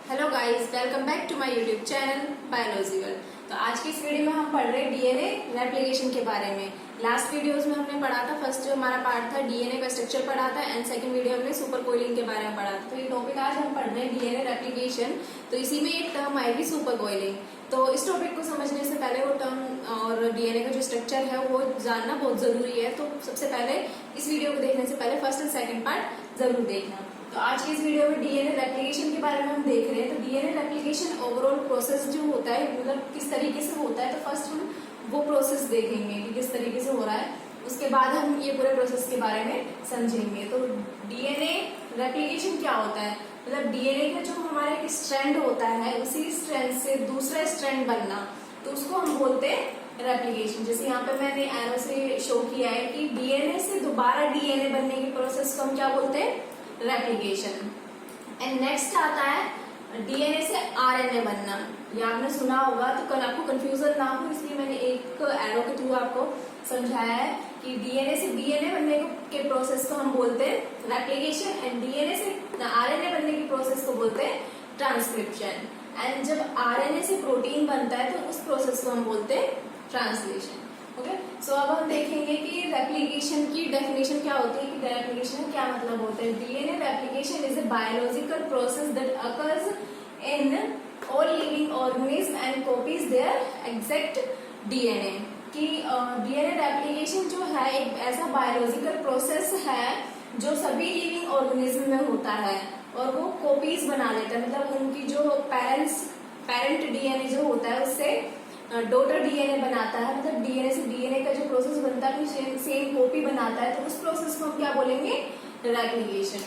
Hello guys, welcome back to my YouTube channel biological. तो आज की इस वीडियो में हम पढ़ रहे हैं डीएनए रेप्लिकेशन के बारे में। लास्ट वीडियोस में हमने पढ़ा था, फर्स्ट जो हमारा पार्ट था डीएनए का स्ट्रक्चर पढ़ा था एंड सेकंड वीडियो हमने सुपर कोइलिंग के बारे में पढ़ा था। तो ये टॉपिक आज हम पढ़ रहे हैं डीएनए रेप्लिकेशन। तो इसी में एक टर्म आएगी सुपर कोइलिंग। तो इस टॉपिक को समझने से पहले वो टर्म और डीएनए का जो स्ट्रक्चर है वो जानना बहुत जरूरी है। तो सबसे पहले इस वीडियो को देखने से पहले फर्स्ट एंड सेकंड पार्ट जरूर देखना। तो आज की इस वीडियो में डीएनए रेप्लिकेशन के बारे में हम देख रहे हैं। तो डीएनए रेप्लिकेशन ओवरऑल प्रोसेस जो होता है, मतलब किस तरीके से होता है, तो फर्स्ट हम वो प्रोसेस देखेंगे कि किस तरीके से हो रहा है। उसके बाद हम ये पूरे प्रोसेस के बारे में समझेंगे। तो डीएनए रेप्लिकेशन क्या होता है, मतलब डीएनए का जो हमारा एक स्ट्रैंड होता है, उसी स्ट्रैंड से दूसरा स्ट्रैंड बनना, तो उसको हम बोलते हैं रेप्लिकेशन। जैसे यहाँ पे मैंने एरो से शो किया है कि डीएनए से दोबारा डीएनए बनने की प्रोसेस को हम क्या बोलते हैं, रेप्लिकेशन। एंड नेक्स्ट आता है डीएनए से आरएनए बनना। ये आपने सुना होगा, तो कल आपको कंफ्यूजन ना हो इसलिए मैंने एक एरो के थ्रू आपको समझाया है कि डीएनए से डीएनए बनने के प्रोसेस को हम बोलते हैं रेप्लिकेशन एंड डीएनए से आरएनए बनने की प्रोसेस को बोलते हैं ट्रांसक्रिप्शन। एंड जब आरएनए से प्रोटीन बनता है तो उस प्रोसेस को हम बोलते हैं ट्रांसलेशन। ओके, सो अब हम देखेंगे कि रेप्लिकेशन की डेफिनेशन क्या होती है, कि रेप्लिकेशन का क्या मतलब होता है। DNA replication is a biological process that occurs in all living organism and copies their exact DNA. कि डीएनए रेप्लिकेशन जो है एक ऐसा बायोलॉजिकल प्रोसेस है जो सभी लिविंग ऑर्गेनिज्म में होता है और वो कॉपीज बना लेता है, मतलब उनकी जो पेरेंट डीएनए जो होता है उससे डॉटर डीएनए बनाता है, मतलब डीएनए से डीएनए का जो प्रोसेस बनता है अपनी सेम कॉपी बनाता है। तो उस प्रोसेस को हम क्या बोलेंगे, रेप्लिकेशन।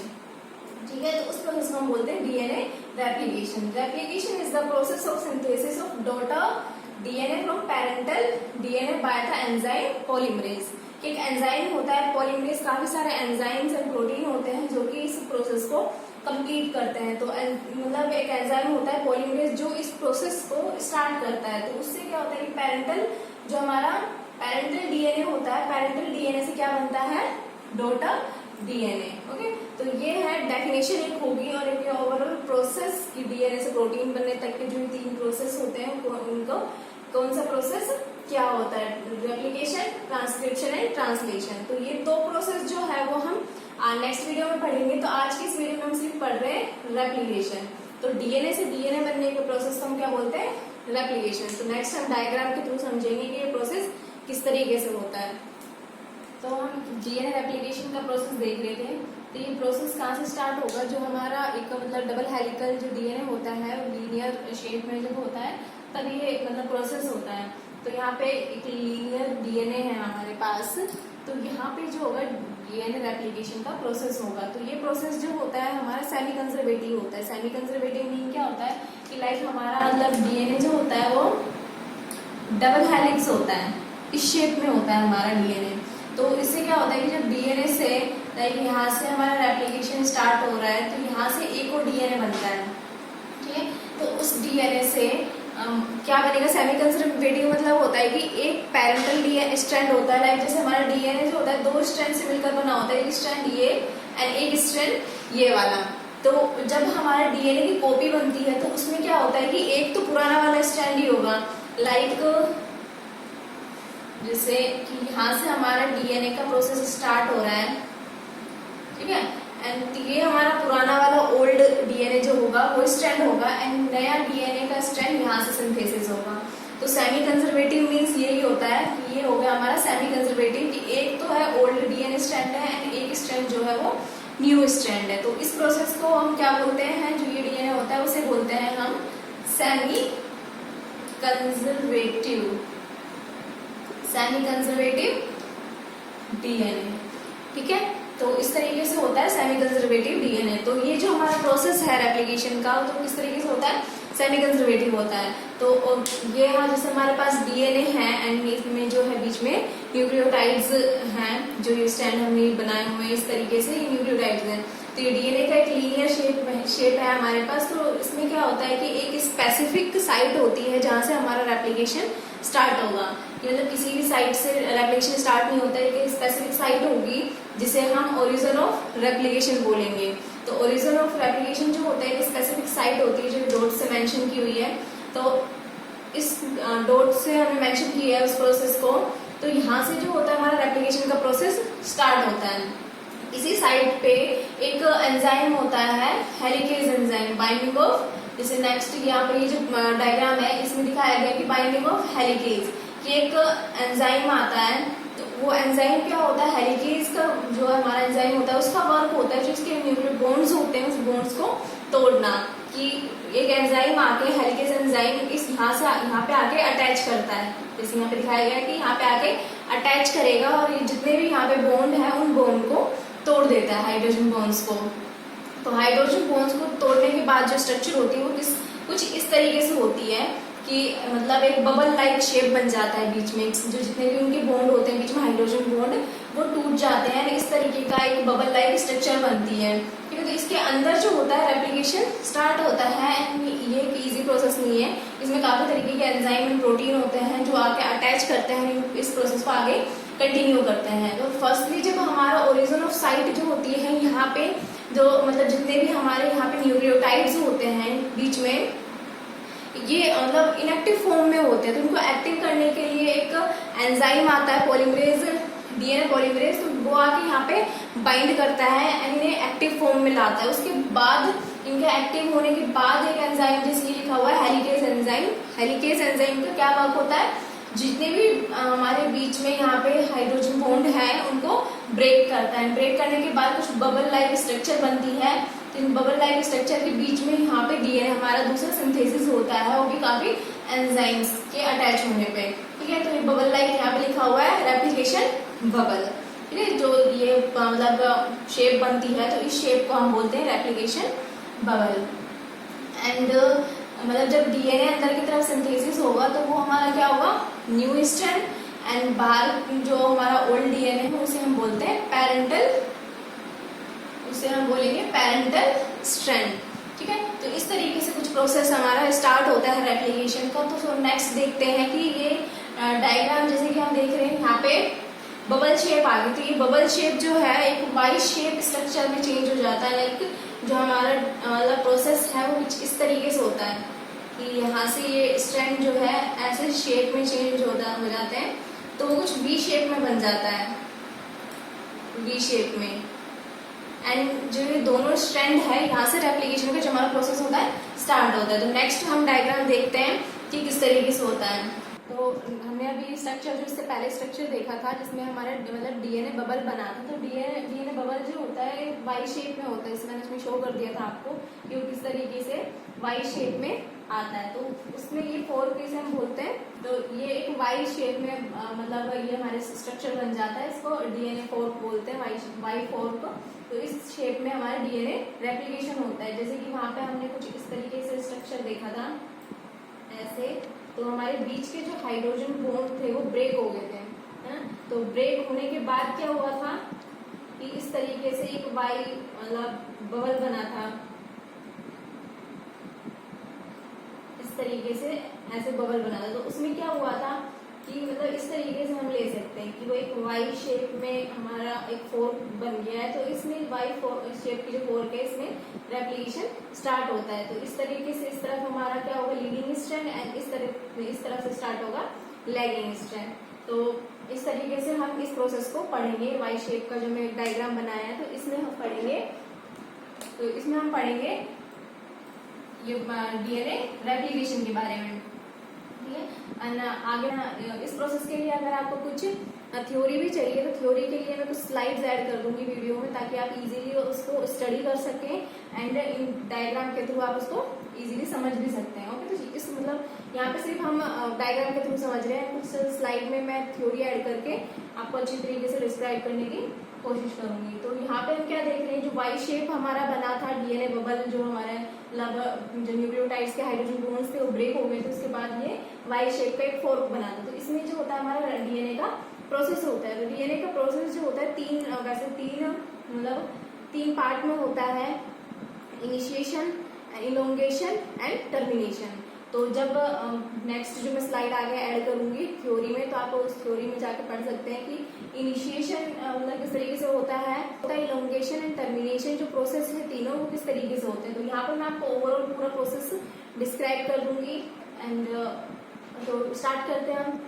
ठीक है, तो उस प्रोसेस को हम बोलते हैं DNA replication. Replication is the process of synthesis of daughter DNA from parental DNA by the enzyme polymerase. एक एंजाइम होता है पॉलीमरेज, काफी सारे एंजाइम्स एंड प्रोटीन होते हैं जो कि इस प्रोसेस को कंप्लीट करते हैं। तो मतलब एक एंजाइम होता है पॉलीमरेज जो इस प्रोसेस को स्टार्ट करता है। तो उससे क्या होता है कि पेरेंटल जो हमारा पेरेंटल डीएनए होता है, पेरेंटल डीएनए से क्या बनता है, डॉटर डीएनए। ओके, तो ये है डेफिनेशन एक होगी और एक ओवरऑल प्रोसेस की डीएनए से प्रोटीन बनने तक के जो 3 प्रोसेस होते हैं उनको कौन सा प्रोसेस क्या होता है, रेप्लिकेशन, ट्रांसक्रिप्शन एंड ट्रांसलेशन। तो ये 2 प्रोसेस जो है वो हम नेक्स्ट वीडियो में पढ़ेंगे। तो आज की इस वीडियो में हम सिर्फ पढ़ रहे हैं रेप्लिकेशन। तो डीएनए से डीएनए बनने के प्रोसेस को हम क्या बोलते हैं, रेप्लिकेशन। तो नेक्स्ट हम डायग्राम के थ्रू समझेंगे कि ये प्रोसेस किस तरीके से होता है। तो हम डीएनए रेप्लिकेशन का प्रोसेस देख रहे थे। तो ये प्रोसेस कहाँ से स्टार्ट होगा, जो हमारा एक मतलब डबल हेलिकल जो डीएनए होता है लीनियर शेप में जब होता है तब ये मतलब प्रोसेस होता है। तो यहाँ पे एक लीनियर डीएनए है हमारे पास, तो यहाँ पे जो होगा डीएनए रेप्लिकेशन का प्रोसेस होगा। तो ये प्रोसेस जो होता है हमारा सेमी कंजर्वेटिव होता है। सेमी कंजर्वेटिव मीन क्या होता है कि लाइक हमारा मतलब डीएनए जो होता है वो डबल हेलिक्स होता है, इस शेप में होता है हमारा डीएनए। तो इससे क्या होता है कि जब डीएनए से लाइक यहाँ से हमारा रेप्लिकेशन स्टार्ट हो रहा है तो यहाँ से एक और डीएनए बनता है। ठीक है, तो उस डीएनए से क्या बनेगा, सेमी कंजर्वेटिव मतलब होता है कि एक पेरेंटल डीएनए स्ट्रैंड होता है। लाइक जैसे हमारा डीएनए जो होता है 2 स्ट्रैंड से मिलकर बना होता है, एक स्ट्रैंड ये एंड एक स्ट्रैंड ये वाला। तो जब हमारा डीएनए की कॉपी बनती है तो उसमें क्या होता है कि एक तो पुराना वाला स्ट्रैंड ही होगा, लाइक जैसे कि यहाँ से हमारा डीएनए का प्रोसेस स्टार्ट हो रहा है, ठीक है, एंड ये हमारा पुराना वाला ओल्ड डीएनए जो होगा वो स्ट्रैंड होगा एंड नया डीएनए का स्ट्रैंड यहाँ से सिंथेसिस होगा। तो सेमी कंजर्वेटिव मीन्स यही होता है कि ये हो गया हमारा सेमी कंजर्वेटिव, कि एक तो है ओल्ड डीएनए स्ट्रैंड है एंड एक स्ट्रैंड जो है वो न्यू स्ट्रैंड है। तो इस प्रोसेस को हम क्या बोलते हैं, जो ये डीएनए होता है उसे बोलते हैं हम सेमी कंजर्वेटिव डीएनए। ठीक है, तो इस तरीके से होता है सेमी कंजर्वेटिव डीएनए। तो ये जो हमारा प्रोसेस है रेप्लिकेशन का, तो किस तरीके से होता है, सेमी कंजर्वेटिव होता है। तो ये यहाँ जैसे हमारे पास डीएनए है एंड इसमें जो है बीच में न्यूक्लियोटाइड्स हैं, जो ये स्टैंड हमने बनाए हुए हैं इस तरीके से, ये न्यूक्लियोटाइड्स हैं। तो ये डीएनए का एक लीनियर शेप है हमारे पास। तो इसमें क्या होता है कि एक स्पेसिफिक साइट होती है जहाँ से हमारा रेप्लिकेशन स्टार्ट होगा। मतलब किसी भी साइट से रेप्लिकेशन स्टार्ट नहीं होता है, एक स्पेसिफिक साइट होगी जिसे हम ओरिजिन ऑफ रेप्लिकेशन बोलेंगे। तो ओरिजिन ऑफ रेप्लिकेशन जो होता है एक स्पेसिफिक साइट होती है जो मेंशन की हुई है। तो इस डॉट से हमने मेंशन किया है उस प्रोसेस को। तो यहाँ से जो होता है हमारा रेप्लिकेशन का प्रोसेस स्टार्ट होता है। इसी साइड पे एक एंजाइम होता है, हेलिकेज एंजाइम, बाइंडिंग ऑफ, जैसे नेक्स्ट यहाँ पे ये जो डायग्राम है इसमें दिखाया गया कि बाइंडिंग ऑफ हेलिकेज, ये एक एंजाइम आता है। तो वो एंजाइम क्या होता है, हेलिकेज का जो हमारा एंजाइम होता है उसका वर्क होता है जिसके न्यूक्लियर बॉन्ड्स होते हैं उस बॉन्ड्स को तोड़ना। कि एक एंजाइम आके, हेलिकेज एंजाइम इस यहाँ पे आके अटैच करता है, जैसे यहाँ पे दिखाया गया है कि यहाँ पे आके अटैच करेगा और जितने भी यहाँ पे बॉन्ड है उन बॉन्ड को तोड़ देता है, हाइड्रोजन बॉन्ड्स को। तो हाइड्रोजन बॉन्ड्स को तोड़ने के बाद जो स्ट्रक्चर होती है वो कुछ इस तरीके से होती है कि मतलब एक बबल लाइक शेप बन जाता है बीच में, जो जितने भी उनके बॉन्ड होते हैं बीच में हाइड्रोजन बॉन्ड वो टूट जाते हैं, इस तरीके का एक बबल लाइक स्ट्रक्चर बनती है। ठीक है, तो इसके अंदर जो होता है रेप्लिकेशन स्टार्ट होता है। ये एक इजी प्रोसेस नहीं है, इसमें काफी तरीके के एंजाइम एंड प्रोटीन होते हैं जो आके अटैच करते हैं, इस प्रोसेस को आगे कंटिन्यू करते हैं। तो फर्स्टली जब हमारा ओरिजिन ऑफ साइट जो होती है यहाँ पे, जो मतलब जितने भी हमारे यहाँ पे न्यूक्लियोटाइड्स होते हैं बीच में, ये मतलब इनएक्टिव फॉर्म में होते हैं। तो उनको एक्टिव करने के लिए एक एंजाइम आता है, पॉलीमरेज, डीएनए पॉलीमरेज, तो वो आके यहाँ पे बाइंड करता है एंड इन्हें एक्टिव फॉर्म में लाता है। उसके बाद इनके एक्टिव होने के बाद एक एंजाइम, जैसे ये लिखा हुआ है हेलिकेज एंजाइम, हेलिकेज एंजाइम का क्या वर्क होता है, जितने भी हमारे बीच में यहाँ पे हाइड्रोजन बॉन्ड है उनको ब्रेक करता है। ब्रेक करने के बाद कुछ बबल लाइक स्ट्रक्चर बनती है। इन बबल लाइक स्ट्रक्चर के बीच में यहाँ पे डीएनए हमारा दूसरा सिंथेसिस होता है, वो भी काफी एंजाइम्स के अटैच होने पे। ठीक है, तो ये बबल लाइक यहाँ पे लिखा हुआ है रेप्लिकेशन बबल। ठीक है, जो ये मतलब शेप बनती है तो इस शेप को हम बोलते हैं रेप्लिकेशन बबल। एंड मतलब जब डीएनए अंदर की तरफ सिंथेसिस होगा तो वो हमारा क्या होगा, न्यू स्ट्रैंड, एंड बाहर जो हमारा ओल्ड डीएनए है उसे हम बोलते हैं पेरेंटल, उसे हम बोलेंगे पेरेंटल स्ट्रैंड। ठीक है, तो इस तरीके से कुछ प्रोसेस हमारा स्टार्ट होता है रेप्लिकेशन का। तो नेक्स्ट देखते हैं कि ये डायग्राम जैसे कि हम देख रहे हैं यहाँ पे बबल शेप आ गई। तो ये बबल शेप जो है एक वाई शेप स्ट्रक्चर में चेंज हो जाता है। लाइक जो हमारा मतलब प्रोसेस है वो कुछ इस तरीके से होता है कि यहाँ से ये स्ट्रैंड जो है ऐसे शेप में चेंज हो जाते हैं, तो वो कुछ वी शेप में बन जाता है, वी शेप में। एंड जो ये दोनों स्ट्रैंड है यहाँ से रेप्लिकेशन का जो हमारा प्रोसेस होता है स्टार्ट होता है। तो नेक्स्ट हम डायग्राम देखते हैं कि किस तरीके से होता है। तो हमने अभी स्ट्रक्चर जो इससे पहले स्ट्रक्चर देखा था जिसमें हमारा मतलब डीएनए बबल बना था। तो डीएनए बबल जो होता है वाई शेप में होता है, इसमें मैंने शो कर दिया था आपको कि वो किस तरीके से वाई शेप में आता है। तो उसमें ये फोर्क से हम बोलते हैं, तो ये एक वाई शेप में मतलब ये हमारे स्ट्रक्चर बन जाता है, इसको डीएनए फोर्क बोलते हैं, वाई फोर्क। तो इस शेप में हमारा डीएनए रेप्लिकेशन होता है। जैसे कि वहां पे हमने कुछ इस तरीके से स्ट्रक्चर देखा था ऐसे, तो हमारे बीच के जो हाइड्रोजन बॉन्ड थे वो ब्रेक हो गए थे, है ना। तो ब्रेक होने के बाद क्या हुआ था कि इस तरीके से एक वाई मतलब बबल बना था, इस तरीके से ऐसे बबल बना था। तो उसमें क्या हुआ था कि मतलब इस तरीके से हम ले सकते हैं कि वो एक वाई शेप में हमारा एक फोर्क बन गया है। तो इसमें वाई शेप की जो फोर्क है इसमें रेप्लिकेशन स्टार्ट होता है। तो इस तरीके से इस तरफ हमारा क्या होगा, लीडिंग स्ट्रैंड, एंड इस तरफ से स्टार्ट होगा लैगिंग स्ट्रैंड। तो इस तरीके से हम इस प्रोसेस को पढ़ेंगे। वाई शेप का जो मैं डायग्राम बनाया है तो इसमें हम पढ़ेंगे, तो इसमें हम पढ़ेंगे ये डीएनए रेप्लिकेशन के बारे में। ठीक है, आगे इस प्रोसेस के लिए अगर आपको कुछ थ्योरी भी चाहिए तो थ्योरी के लिए मैं कुछ स्लाइड्स ऐड कर दूंगी वीडियो में, ताकि आप इजीली उसको स्टडी कर सकें एंड इन डायग्राम के थ्रू आप उसको इजीली समझ भी सकते हैं। ओके, तो इस मतलब यहाँ पे सिर्फ हम डायग्राम के थ्रू समझ रहे हैं, कुछ स्लाइड में मैं थ्योरी ऐड करके आपको अच्छी तरीके से डिस्क्राइब करने की कोशिश करूंगी। तो यहाँ पे हम क्या देख रहे हैं, जो वाई शेप हमारा बना था डीएनए बबल, जो हमारे मतलब जो न्यूक्लियोटाइड्स के हाइड्रोजन बॉन्ड्स थे वो ब्रेक हो गए थे, उसके बाद ये वाई शेप का एक फोर्क बना था। तो इसमें जो होता है हमारा डीएनए का प्रोसेस होता है। तो डीएनए का प्रोसेस जो होता है तीन पार्ट में होता है, इनिशिएशन, इलोंगेशन एंड टर्मिनेशन। तो जब नेक्स्ट जो मैं स्लाइड आगे ऐड करूंगी थ्योरी में, तो आप उस थ्योरी में जाकर पढ़ सकते हैं कि इनिशिएशन मतलब किस तरीके से होता है, इलोंगेशन एंड टर्मिनेशन जो प्रोसेस है तीनों वो किस तरीके से होते हैं। तो यहाँ पर मैं आपको ओवरऑल पूरा प्रोसेस डिस्क्राइब कर दूंगी। एंड तो स्टार्ट करते हैं हम।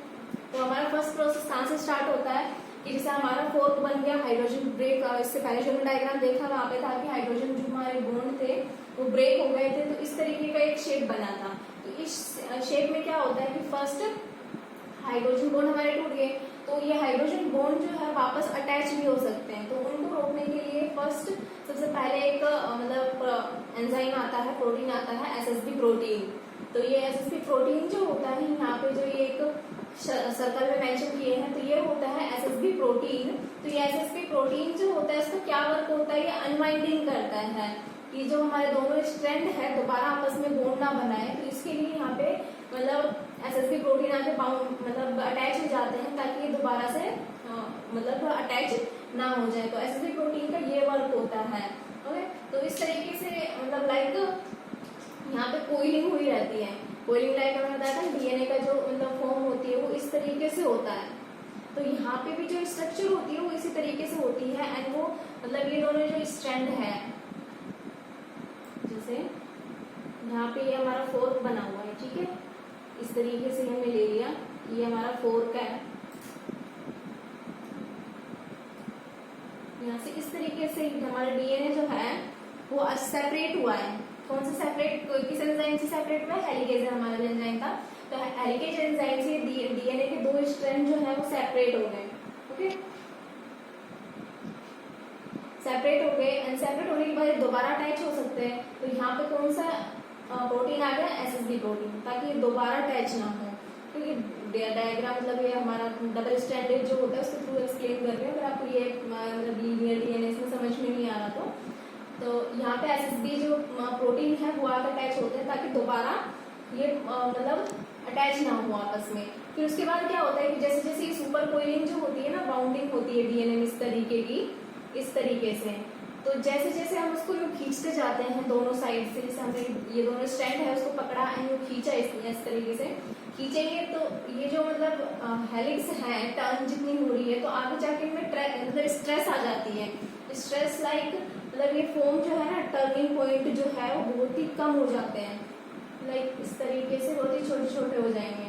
तो हमारा फर्स्ट प्रोसेस कहाँ से स्टार्ट होता है कि जैसे हमारा फोर्क बन गया हाइड्रोजन ब्रेक। इससे पहले जो हमने डायग्राम देखा वहां पे था कि हाइड्रोजन जो हमारे बॉन्ड थे वो ब्रेक हो गए थे, तो इस तरीके का एक शेप बना था। तो इस शेप में क्या होता है कि फर्स्ट हाइड्रोजन बॉन्ड हमारे टूट गए, तो ये हाइड्रोजन बॉन्ड जो है वापस अटैच भी हो सकते हैं। तो उनको रोकने के लिए फर्स्ट सबसे पहले एक मतलब एंजाइम आता है, प्रोटीन आता है, एसएसबी प्रोटीन। तो ये एसएसबी प्रोटीन जो होता है, यहाँ पे जो ये एक सर्कल में मेंशन किए हैं, तो ये होता है एसएसबी प्रोटीन। तो ये एसएसबी प्रोटीन जो होता है इसका क्या वर्क होता है, ये अनवाइंडिंग करता है कि जो हमारे दोनों स्ट्रैंड है दोबारा आपस में बॉन्ड ना बनाए। तो इसके लिए यहाँ पे मतलब एसएसबी प्रोटीन आके बाउंड मतलब अटैच हो जाते हैं ताकि ये दोबारा से मतलब अटैच ना हो जाए। तो एसएसबी प्रोटीन का ये वर्क होता है। ओके, तो इस तरीके से मतलब लाइक यहाँ पे कोइलिंग हुई रहती है। कोइलिंग लाइक हमें बताया था डीएनए का जो मतलब फॉर्म होती है वो इस तरीके से होता है। तो यहाँ पे भी जो स्ट्रक्चर होती है वो इसी तरीके से होती है। एंड वो मतलब ये दोनों जो स्ट्रैंड है, जैसे यहाँ पे ये हमारा फोर्क बना हुआ है, ठीक है, इस तरीके से हमने ले लिया, ये हमारा फोर्क है। यहाँ से इस तरीके से हमारा डीएनए जो है वो सेपरेट हुआ है। कौन सा सेपरेट, किस एंजाइम से सेपरेट हुआ है, हेलिकेज हमारा एंजाइम था। तो हेलिकेज एंजाइम से डीएनए के दो स्ट्रैंड जो है वो सेपरेट हो गए। ओके, सेपरेट हो गए एंड सेपरेट होने के बाद दोबारा अटैच हो सकते हैं। तो यहाँ पे कौन सा प्रोटीन आ गया, एसएसबी प्रोटीन, ताकि ये दोबारा अटैच ना हो। क्योंकि डायग्राम मतलब ये हमारा डबल स्ट्रैंडेड जो होता है उसके थ्रू एक्सप्लेन कर रहे हैं। अगर आपको ये मतलब लीनियर डीएनए इसमें समझ में नहीं आ रहा तो यहाँ पे एसएसबी जो प्रोटीन है वो आकर अटैच होते हैं ताकि दोबारा ये मतलब अटैच ना हो आपस में। फिर उसके बाद क्या होता है कि जैसे जैसे ये सुपर कोइलिंग जो होती है ना, बाउंडिंग होती है डीएनए में इस तरीके की, इस तरीके से। तो जैसे जैसे हम उसको यूँ खींचते जाते हैं दोनों साइड से, जैसे हमने ये दोनों स्ट्रैंड है उसको पकड़ा एंड यूँ खींचा इस तरीके से खींचेंगे, तो ये जो मतलब हेलिक्स है टर्न जितनी हो रही है तो आगे जाके इनमें मतलब स्ट्रेस आ जाती है। स्ट्रेस लाइक मतलब ये फॉर्म जो है ना, टर्निंग पॉइंट जो है वो बहुत ही कम हो जाते हैं। लाइक इस तरीके से बहुत ही छोटे छोटे हो जाएंगे,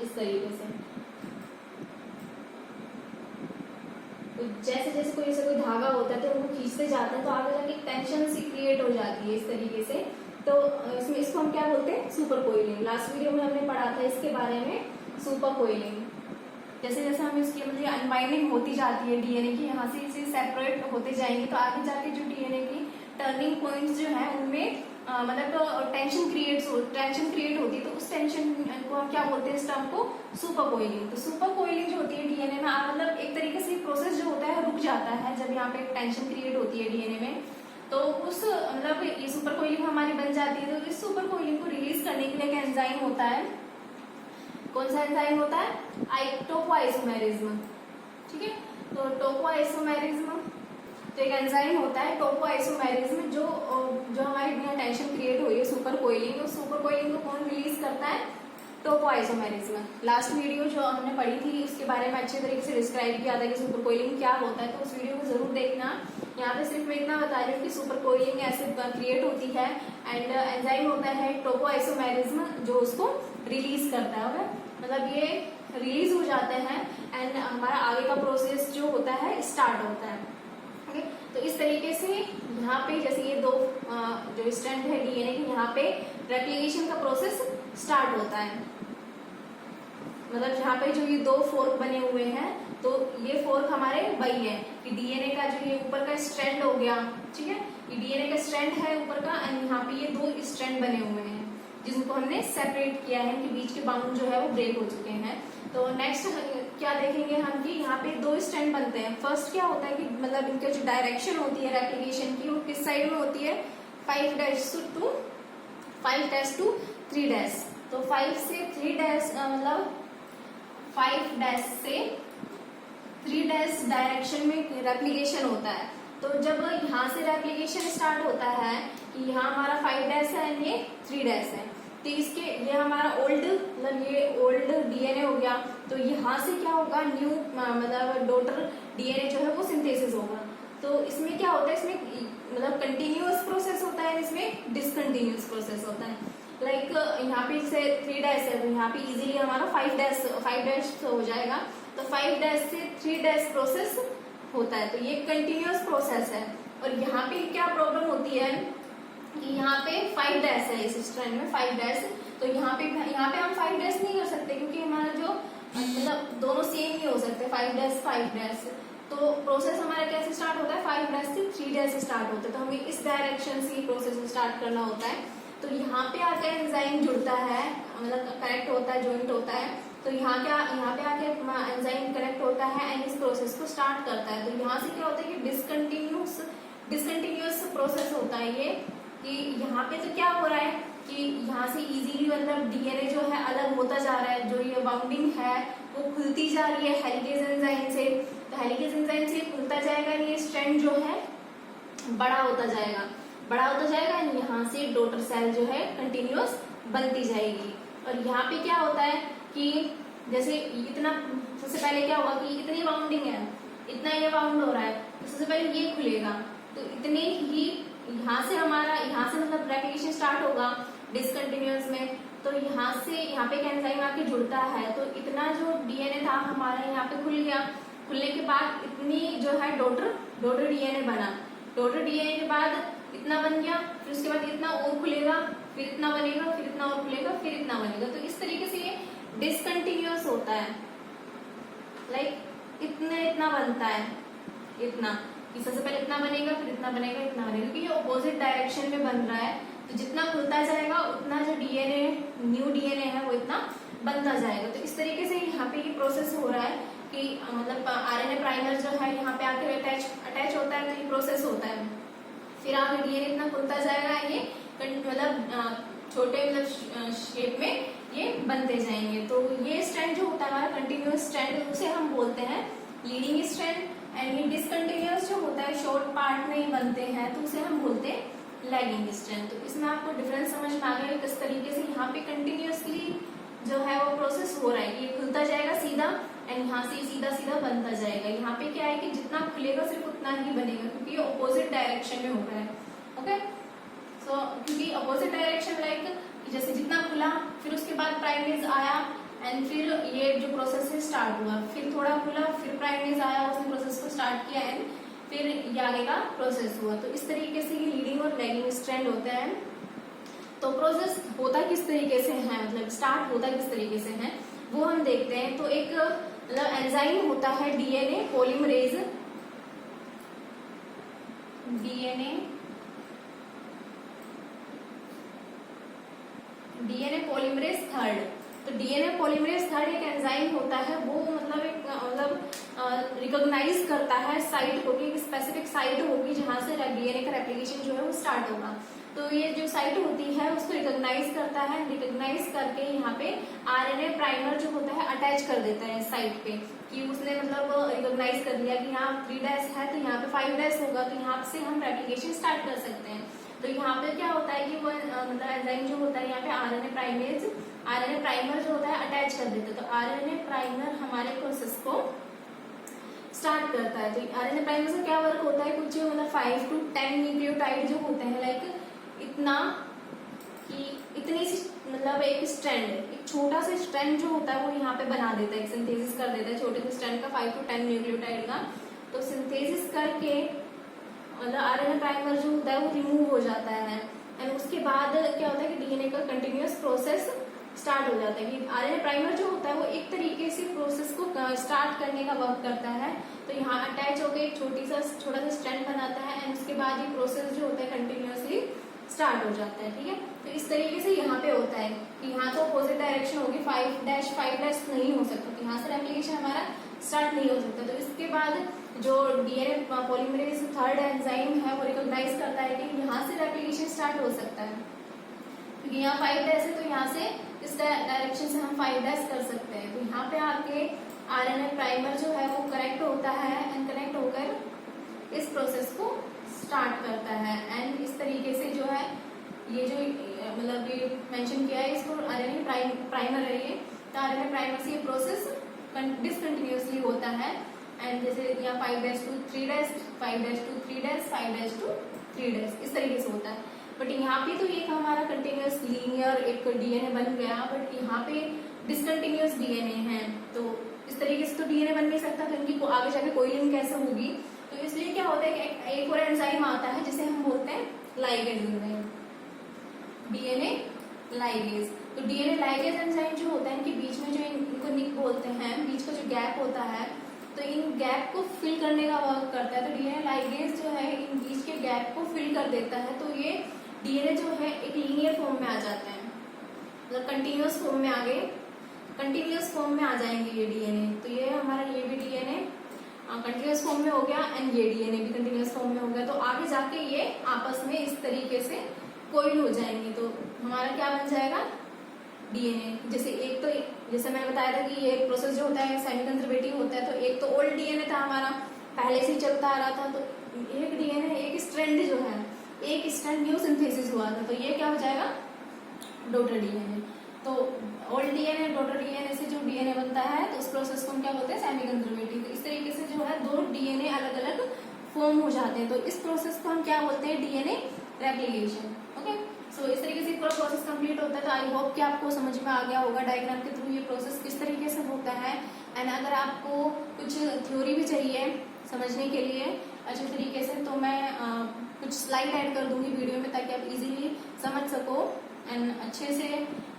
इस तरीके से। तो जैसे जैसे कोई धागा होता है तो उनको खींचते जाते हैं तो आगे जाके टेंशन सी क्रिएट हो जाती है इस तरीके से। तो इसमें इसको हम क्या बोलते हैं, सुपर कोइलिंग। लास्ट वीडियो में हमने पढ़ा था इसके बारे में, सुपर कोइलिंग। जैसे जैसे हम इसकी मतलब अनबाइंडिंग होती जाती है डीएनए की, यहाँ से इसे सेपरेट होते जाएंगे तो आगे जाके जो डीएनए की टर्निंग पॉइंट्स जो है उनमें मतलब तो टेंशन क्रिएट होती है। तो उस टेंशन को हम क्या बोलते हैं, इस टर्म को सुपर कोइलिंग। तो सुपर कोइलिंग जो होती है डीएनए में मतलब एक तरीके से प्रोसेस जो होता है रुक जाता है जब यहाँ पे टेंशन क्रिएट होती है डीएनए में। तो उस मतलब ये सुपर कोइलिंग हमारी बन जाती है। तो इस सुपर कोइलिंग को रिलीज करने के लिए एक एंजाइम होता है। कौन सा एंजाइम होता है, टोपोआइसोमेरिज्म, ठीक है। तो टोपोआइसोमेरिज्म तो एक एंजाइम होता है टोपोआइसोमेरिज्म जो हमारी बिना टेंशन क्रिएट हुई है सुपर कोइलिंग। तो सुपर कोइलिंग को कौन रिलीज करता है, टोपोआइसोमेरिज्म। लास्ट वीडियो जो हमने पढ़ी थी उसके बारे में अच्छे तरीके से डिस्क्राइब किया था कि सुपर कोइलिंग क्या होता है, तो उस वीडियो को जरूर देखना। यहाँ पे सिर्फ मैं इतना बता रही हूँ कि सुपर कोइलिंग ऐसे क्रिएट होती है एंड एंजाइम होता है टोपोआइसोमेरिज्म जो उसको रिलीज करता है। मतलब ये रिलीज हो जाते हैं एंड हमारा आगे का प्रोसेस जो होता है स्टार्ट होता है। ओके, तो इस तरीके से यहाँ पे जैसे ये दो जो स्ट्रैंड है डीएनए की, यहाँ पे रेप्लिकेशन का प्रोसेस स्टार्ट होता है। मतलब जहाँ पे जो ये दो फोर्क बने हुए हैं तो ये फोर्क हमारे वही है कि डीएनए का जो ये ऊपर का स्ट्रैंड हो गया, ठीक है, ये डीएनए का स्ट्रैंड है ऊपर का एंड यहाँ पे ये दो स्ट्रैंड बने हुए हैं जिनको हमने सेपरेट किया है, इनके बीच के बाउंड जो है वो ब्रेक हो चुके हैं। तो नेक्स्ट क्या देखेंगे हम कि यहाँ पे दो स्ट्रैंड बनते हैं। फर्स्ट क्या होता है कि मतलब इनकी जो डायरेक्शन होती है रेप्लिकेशन की वो किस साइड में होती है, 5' to 3'। तो 5 से 3' मतलब 5' से 3' डायरेक्शन में रेप्लिकेशन होता है। तो जब यहाँ से रेप्लिकेशन स्टार्ट होता है कि यहाँ हमारा 5' है एंड ये 3' है, तो इसके ये हमारा ओल्ड मतलब ये ओल्ड डीएनए हो गया। तो यहाँ से क्या होगा, न्यू मतलब डॉटर डीएनए जो है वो सिंथेसिस होगा। तो इसमें क्या होता है, इसमें मतलब कंटिन्यूअस प्रोसेस होता है, इसमें डिसकंटिन्यूअस प्रोसेस होता है। लाइक यहाँ पे से 3 डैश है तो यहाँ पे इजीली हमारा 5 डैश हो जाएगा, तो 5 डैश से 3 डैश प्रोसेस होता है, तो ये कंटिन्यूअस प्रोसेस है। और यहाँ पे क्या प्रॉब्लम होती है कि यहाँ पे 5 डैश है, इस स्ट्रैंड में 5 डैश, तो यहाँ पे हम 5 डैश नहीं कर सकते क्योंकि हमारा जो मतलब दोनों सेम नहीं हो सकते, 5 डैश। तो प्रोसेस हमारा कैसे स्टार्ट होता है, 5 डैश से 3 डैश स्टार्ट होता है, तो हमें इस डायरेक्शन से प्रोसेस स्टार्ट करना होता है। तो यहाँ पे आकर एंजाइम जुड़ता है, मतलब कनेक्ट होता है, ज्वाइंट होता है, तो यहाँ पे आके एंजाइम कनेक्ट होता है एंड इस प्रोसेस को स्टार्ट करता है। तो यहाँ से क्या होता है कि डिसकंटिन्यूअस प्रोसेस होता है ये, कि यहाँ पे तो क्या हो रहा है कि यहाँ से इजीली मतलब डीएनए जो है अलग होता जा रहा है, जो ये बाउंडिंग है वो खुलती जा रही है हेलिकेज एंजाइम से, तो हेलिकेज एंजाइम से खुलता जाएगा, ये स्ट्रैंड जो है बड़ा होता जाएगा एंड यहाँ से डॉटर सेल जो है कंटिन्यूअस बनती जाएगी। और यहाँ पे क्या होता है कि जैसे इतना, सबसे पहले क्या होगा कि इतनी बाउंडिंग है, इतना ये बाउंड हो रहा है, तो सबसे पहले ये खुलेगा, तो इतने ही यहाँ से मतलब रेप्लिकेशन स्टार्ट होगा डिसकंटिन्यूअस में, तो यहाँ पे एक एंजाइम आके जुड़ता है, तो इतना जो डीएनए था हमारा यहाँ पे खुल गया, खुलने के बाद इतनी जो है डॉटर डीएनए बना, डॉटर डीएनए के बाद इतना बन गया, फिर उसके बाद इतना और खुलेगा, फिर इतना बनेगा, फिर इतना और खुलेगा, फिर इतना बनेगा, तो इस तरीके से ये डिसकंटिन्यूअस होता है। लाइक इतना बनता है, इतना कि सबसे पहले इतना बनेगा, फिर इतना बनेगा, इतना बनेगा, क्योंकि ये ऑपोजिट डायरेक्शन में बन रहा है, तो जितना खुलता जाएगा उतना जो डीएनए न्यू डीएनए है वो इतना बनता जाएगा। तो इस तरीके से यहाँ पे ये प्रोसेस हो रहा है कि मतलब आरएनए प्राइमर जो है यहाँ पे आके अटैच होता है, तो ये प्रोसेस होता है, फिर आगे डीएनए इतना खुलता जाएगा, ये मतलब छोटे मतलब शेप में ये बनते जाएंगे। तो ये स्ट्रैंड जो होता है हमारा कंटिन्यूअस स्ट्रैंड, उसे हम बोलते हैं लीडिंग स्ट्रैंड, एंड ये डिसकंटिन्यूअस जो होता है शॉर्ट पार्ट में बनते हैं, तो उसे हम बोलते हैं लैगिंग स्ट्रैंड। तो इसमें आपको डिफरेंस समझ में आ गया किस तरीके से यहाँ पे कंटिन्यूअसली जो है वो प्रोसेस हो रहा है, ये खुलता जाएगा सीधा एंड यहाँ से सीधा बनता जाएगा। यहाँ पे क्या है कि जितना खुलेगा सिर्फ उतना ही बनेगा, क्योंकि ये ऑपोजिट डायरेक्शन में हो रहा है। ओके, सो क्योंकि अपोजिट डायरेक्शन लाइक जैसे जितना खुला, फिर उसके बाद प्राइमेज आया एंड फिर ये जो प्रोसेस है स्टार्ट हुआ, फिर थोड़ा खुला, फिर प्राइमेज आया, उसने प्रोसेस को स्टार्ट किया एंड फिर ये आगे का प्रोसेस हुआ। तो इस तरीके से ये लीडिंग और लैगिंग स्ट्रैंड होता है। तो प्रोसेस होता किस तरीके से है, मतलब स्टार्ट होता किस तरीके से है वो हम देखते हैं। तो एक मतलब एंजाइम होता है DNA polymerase, DNA polymerase third. तो डीएनए पॉलीमरेज थर्ड एक एंजाइम होता है, वो मतलब एक रिकॉग्नाइज करता है साइट होगी, एक स्पेसिफिक साइट होगी जहां से डीएनए का रेप्लिकेशन जो है वो स्टार्ट होगा। तो ये जो साइट होती है उसको रिकॉग्नाइज करता है, रिकॉग्नाइज करके यहाँ पे आरएनए प्राइमर जो होता है अटैच कर देता है साइट पे, कि उसने मतलब रिकॉग्नाइज कर दिया कि यहाँ 3 डैश है तो यहाँ पे 5 डैश होगा, तो यहाँ से हम रेप्लिकेशन स्टार्ट कर सकते हैं। तो यहाँ पे क्या होता है कि वो मतलब एंजाइम जो होता है यहाँ पे आरएनए प्राइमर जो होता है अटैच कर देता है। तो आरएनए प्राइमर हमारे प्रोसेस को स्टार्ट करता है। तो आरएनए प्राइमर से क्या वर्क होता है, कुछ मतलब 5 to 10 न्यूक्लियोटाइड जो होते हैं, लाइक इतना कि इतनी सी मतलब एक स्ट्रैंड, एक छोटा सा स्ट्रैंड जो होता है वो यहाँ पे बना देता है, सिंथेसिस कर देता है छोटे से स्ट्रैंड का 5 to 10 न्यूक्लियोटाइड का। तो सिंथेसिस करके मतलब आरएनए प्राइमर जो होता है वो रिमूव हो जाता है एंड उसके बाद क्या होता है कि डीएनए का कंटिन्यूअस प्रोसेस स्टार्ट हो जाता है। कि आरएनए प्राइमर जो होता है वो एक तरीके से प्रोसेस को स्टार्ट करने का वर्क करता है। तो यहाँ अटैच होकर एक छोटा सा स्ट्रैंड बनाता है एंड उसके बाद ये प्रोसेस जो होता है कंटिन्यूअसली स्टार्ट हो जाता है। ठीक है, तो इस तरीके से यहाँ पे होता है कि यहाँ तो अपोजिट डायरेक्शन होगी, 5 डैश नहीं हो सकता, तो यहाँ से रेप्लिकेशन हमारा स्टार्ट नहीं हो सकता। तो इसके बाद जो डीएनए पॉलीमरेज थर्ड एंजाइम है वो रिकॉग्नाइज करता है कि यहाँ से रेप्लिकेशन स्टार्ट हो सकता है, क्योंकि यहाँ 5 डैश है तो यहाँ से इस डायरेक्शन से हम 5 डैश कर सकते हैं। तो यहाँ पे आके आरएनए प्राइमर जो है वो कनेक्ट होता है एंड कनेक्ट होकर इस प्रोसेस को स्टार्ट करता है एंड इस तरीके से जो है ये जो मतलब ये मेंशन किया है इसको आरएनए प्राइमर है ये। तो आरएनए प्राइमर से ये प्रोसेस डिसकंटिन्यूअसली होता है एंड जैसे यहाँ 5 dash to 3 dash, 5 dash to 3 dash, 5 dash to 3 days, इस तरीके से होता है। बट यहाँ पे तो एक हमारा कंटिन्यूअस लीनियर एक डीएनए बन गया, बट यहाँ पे डिसकंटिन्यूअस डीएनए है, तो इस तरीके से तो डीएनए बन नहीं सकता, तो इनकी आगे जाके कोई लिंक कैसे होगी। तो इसलिए क्या होता है कि एक और एंजाइम आता है जिसे हम बोलते हैं लाइगेज एंजाइम, डीएनए लाइगेज। तो डीएनए लाइगेज एंजाइम जो होता है इनके बीच में जो इनको निक बोलते हैं, बीच का जो गैप होता है, तो इन गैप को फिल करने का वर्क करता है। तो डीएनए लाइगेज जो है इन बीच के गैप को फिल कर देता है, तो ये डीएनए जो है एक लीनियर फॉर्म में आ जाते हैं, मतलब कंटिन्यूअस फॉर्म में आ गए, कंटिन्यूअस फॉर्म में आ जाएंगे ये डीएनए। तो ये हमारा ये भी डीएनए कंटिन्यूअस फॉर्म में हो गया एंड ये डीएनए भी कंटिन्यूअस फॉर्म में हो गया। तो आगे जाके ये आपस में इस तरीके से कोइल हो जाएंगे, तो हमारा क्या बन जाएगा डीएनए। जैसे एक तो जैसे मैंने बताया था कि ये प्रोसेस जो होता है सेमी कंजर्वेटिव होता है, तो एक तो ओल्ड डीएनए था हमारा, पहले से ही चलता आ रहा था, तो एक डीएनए एक स्ट्रैंड जो है, एक स्ट्रैंड न्यू सिंथेसिस हुआ था, तो ये क्या हो जाएगा डॉटर डीएनए। तो ओल्ड डीएनए डॉटर डीएनए से जो डीएनए बनता है, तो उस प्रोसेस को हम क्या बोलते हैं सेमी कंजर्वेटिव। तो इस तरीके से जो है दो डीएनए अलग अलग फॉर्म हो जाते हैं, तो इस प्रोसेस को हम क्या बोलते हैं डीएनए रेप्लिकेशन। ओके, सो इस तरीके से पूरा प्रोसेस कंप्लीट होता है। तो आई होप कि आपको समझ में आ गया होगा डायग्राम के थ्रू ये प्रोसेस किस तरीके से होता है। एंड अगर आपको कुछ थ्योरी भी चाहिए समझने के लिए अच्छे तरीके से, तो मैं कुछ स्लाइड ऐड कर दूंगी वीडियो में, ताकि आप इजीली समझ सको एंड अच्छे से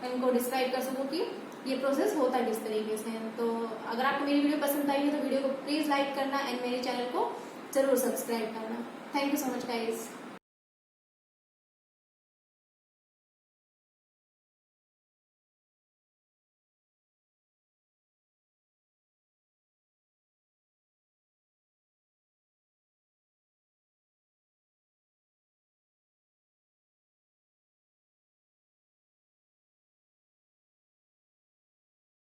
इनको डिस्क्राइब कर सको कि ये प्रोसेस होता है किस तरीके से। तो अगर आपको मेरी वीडियो पसंद आई है तो वीडियो को प्लीज लाइक करना एंड मेरे चैनल को जरूर सब्सक्राइब करना। Thank you so much guys.